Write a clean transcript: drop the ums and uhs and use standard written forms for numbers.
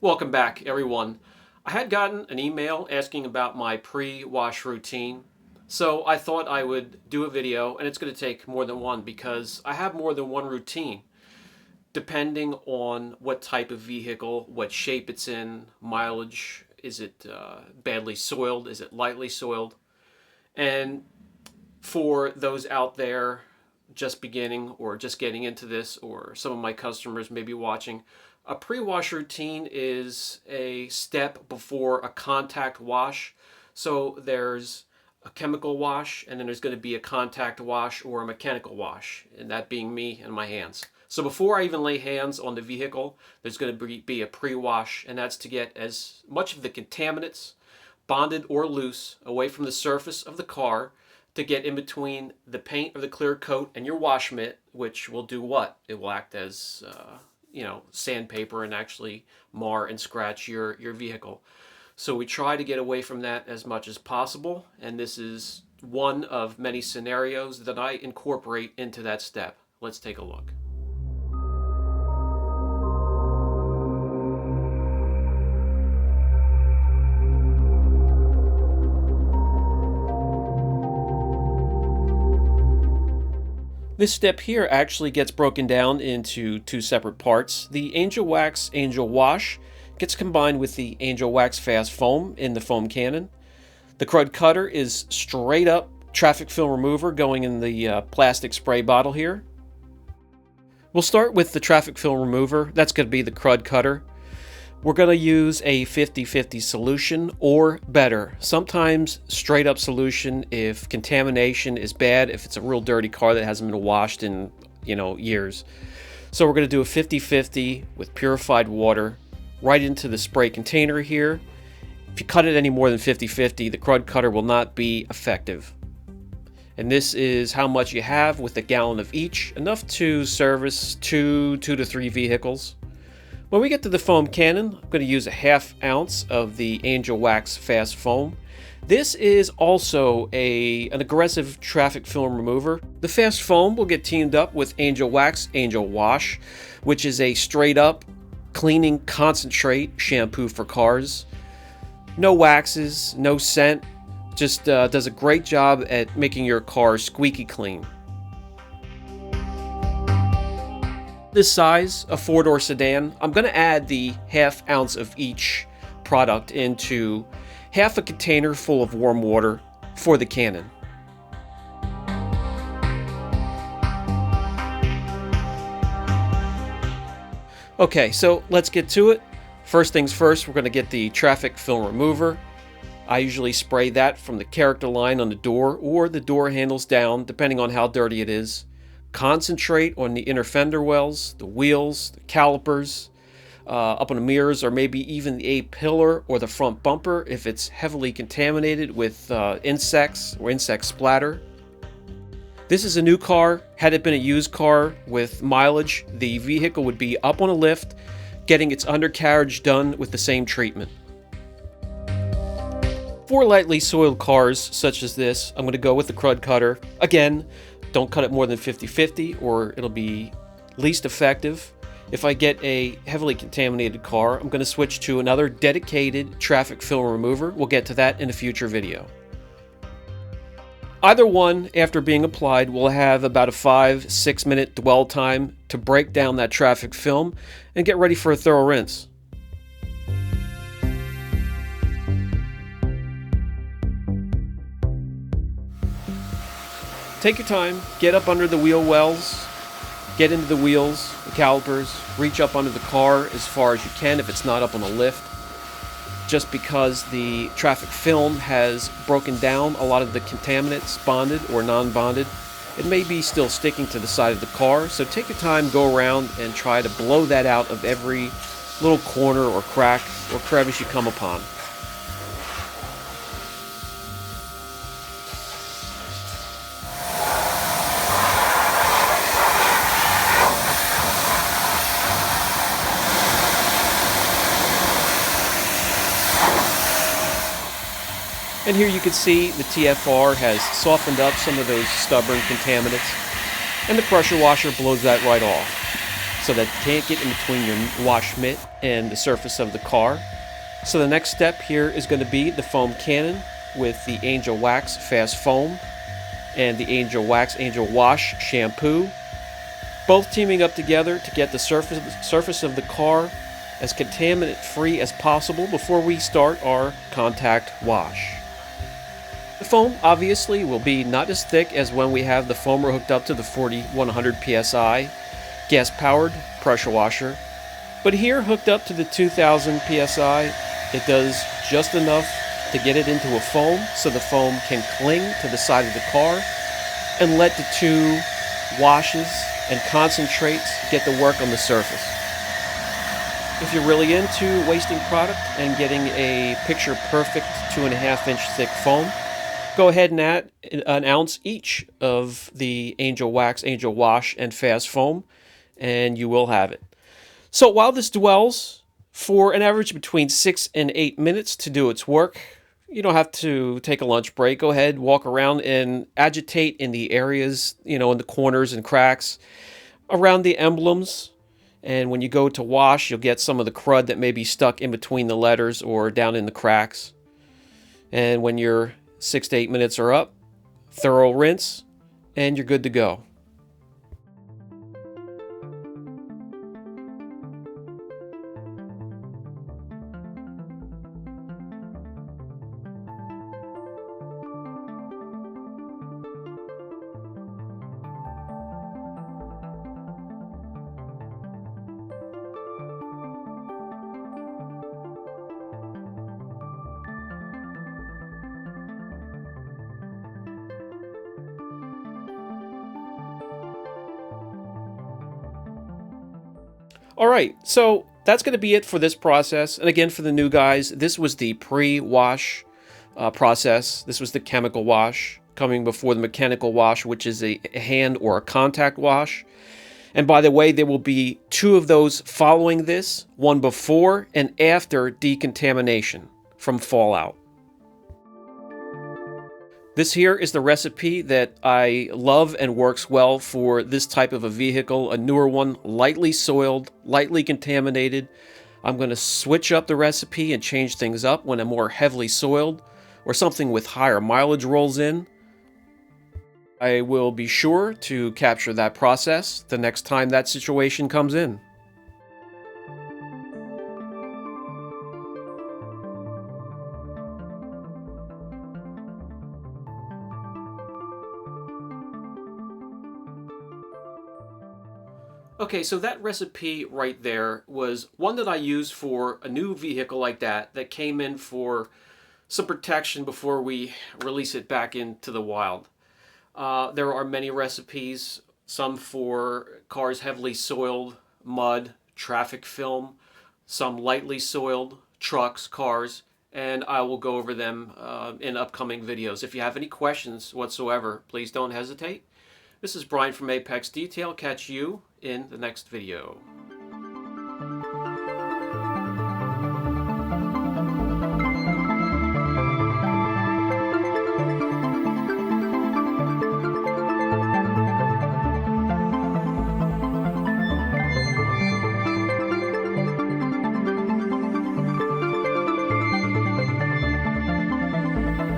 Welcome back, everyone. I had gotten an email asking about my pre-wash routine, so I thought I would do a video, and it's going to take more than one because I have more than one routine, depending on what type of vehicle, what shape it's in, mileage, is it badly soiled, is it lightly soiled, and for those out there just beginning or just getting into this, or some of my customers may be watching, a pre-wash routine is a step before a contact wash. So there's a chemical wash, and then there's going to be a contact wash or a mechanical wash, and that being me and my hands. So before I even lay hands on the vehicle, there's going to be a pre-wash, and that's to get as much of the contaminants, bonded or loose, away from the surface of the car, to get in between the paint or the clear coat and your wash mitt, which will do what? It will act as sandpaper and actually mar and scratch your vehicle. So we try to get away from that as much as possible, and this is one of many scenarios that I incorporate into that step. Let's take a look. This step here actually gets broken down into two separate parts. The Angelwax Angelwash gets combined with the Angelwax Fastfoam in the foam cannon. The Krud Kutter is straight up traffic film remover going in the plastic spray bottle here. We'll start with the traffic film remover. That's going to be the Krud Kutter. We're going to use a 50-50 solution or better. Sometimes straight up solution if contamination is bad, if it's a real dirty car that hasn't been washed in, years. So we're going to do a 50-50 with purified water right into the spray container here. If you cut it any more than 50-50, the Krud Kutter will not be effective. And this is how much you have with a gallon of each, enough to service two to three vehicles. When we get to the foam cannon, I'm going to use a ½ ounce of the Angelwax Fastfoam. This is also an aggressive traffic film remover. The Fastfoam will get teamed up with Angelwax Angelwash, which is a straight up cleaning concentrate shampoo for cars. No waxes, no scent, just does a great job at making your car squeaky clean. This size, a 4-door sedan, I'm going to add the ½ ounce of each product into half a container full of warm water for the cannon. Okay, so let's get to it. First things first, we're going to get the traffic film remover. I usually spray that from the character line on the door or the door handles down, depending on how dirty it is. Concentrate on the inner fender wells, the wheels, the calipers, up on the mirrors, or maybe even the A-pillar or the front bumper if it's heavily contaminated with insects or insect splatter. This is a new car. Had it been a used car with mileage, the vehicle would be up on a lift, getting its undercarriage done with the same treatment. For lightly soiled cars such as this, I'm going to go with the Krud Kutter. Again, don't cut it more than 50-50 or it'll be least effective. If I get a heavily contaminated car, I'm going to switch to another dedicated traffic film remover. We'll get to that in a future video. Either one, after being applied, will have about a 5-6 minute dwell time to break down that traffic film and get ready for a thorough rinse. Take your time, get up under the wheel wells, get into the wheels, the calipers, reach up under the car as far as you can if it's not up on a lift. Just because the traffic film has broken down a lot of the contaminants, bonded or non-bonded, it may be still sticking to the side of the car, so take your time, go around and try to blow that out of every little corner or crack or crevice you come upon. And here you can see the TFR has softened up some of those stubborn contaminants, and the pressure washer blows that right off. so that it can't get in between your wash mitt and the surface of the car. So the next step here is going to be the foam cannon with the Angelwax Fastfoam and the Angelwax Angelwash shampoo, both teaming up together to get the surface of the car as contaminant free as possible before we start our contact wash. The foam obviously will be not as thick as when we have the foamer hooked up to the 4100 psi gas powered pressure washer, but here hooked up to the 2000 psi, it does just enough to get it into a foam so the foam can cling to the side of the car and let the two washes and concentrates get to work on the surface. If you're really into wasting product and getting a picture perfect 2.5 inch thick foam, go ahead and add an ounce each of the Angelwax Angelwash and Fastfoam, and you will have it. So while this dwells for an average between 6 and 8 minutes to do its work, you don't have to take a lunch break. Go ahead, walk around and agitate in the areas, in the corners and cracks, around the emblems. And when you go to wash, you'll get some of the crud that may be stuck in between the letters or down in the cracks. And when your 6 to 8 minutes are up, thorough rinse, and you're good to go. Alright, so that's going to be it for this process. And again, for the new guys, this was the pre-wash process. This was the chemical wash coming before the mechanical wash, which is a hand or a contact wash. And by the way, there will be 2 of those following this, one before and after decontamination from fallout. This here is the recipe that I love and works well for this type of a vehicle, a newer one, lightly soiled, lightly contaminated. I'm going to switch up the recipe and change things up when a more heavily soiled or something with higher mileage rolls in. I will be sure to capture that process the next time that situation comes in. Okay, so that recipe right there was one that I used for a new vehicle like that came in for some protection before we release it back into the wild. There are many recipes, some for cars heavily soiled, mud, traffic film, some lightly soiled, trucks, cars, and I will go over them in upcoming videos. If you have any questions whatsoever, please don't hesitate. This is Brian from Apex Detail. Catch you in the next video.